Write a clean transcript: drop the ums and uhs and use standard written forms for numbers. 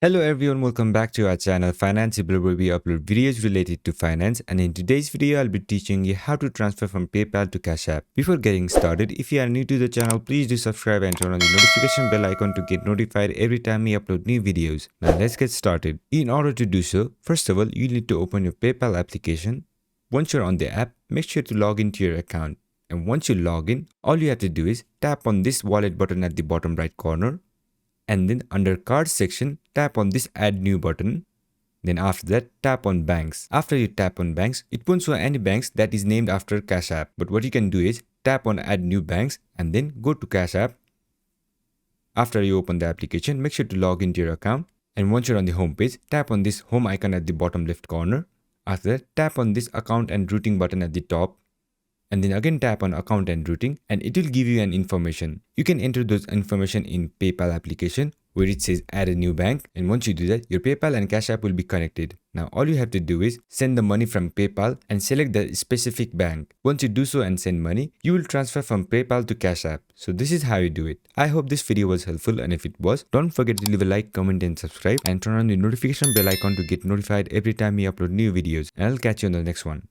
Hello everyone, welcome back to our channel Financeable, where we upload videos related to finance, and in today's video I'll be teaching you how to transfer from PayPal to Cash App. Before getting started, if you are new to the channel, please do subscribe and turn on the notification bell icon to get notified every time we upload new videos. Now let's get started. In order to do so, first of all you need to open your PayPal application. Once you're on the app, make sure to log into your account. And once you log in, all you have to do is tap on this wallet button at the bottom right corner. And then under cards section, tap on this add new button. Then after that, tap on banks. After you tap on banks, it won't show any banks that is named after Cash App. But what you can do is tap on add new banks and then go to Cash App. After you open the application, make sure to log into your account. And once you're on the home page, tap on this home icon at the bottom left corner. After that, tap on this account and routing button at the top. And then again tap on account and routing, and it will give you an information. You can enter those information in PayPal application where it says add a new bank, and once you do that, your PayPal and Cash App will be connected. Now all you have to do is send the money from PayPal and select the specific bank. Once you do so and send money, you will transfer from PayPal to Cash App. So this is how you do it. I hope this video was helpful, and if it was, don't forget to leave a like, comment and subscribe, and turn on the notification bell icon to get notified every time we upload new videos. And I'll catch you on the next one.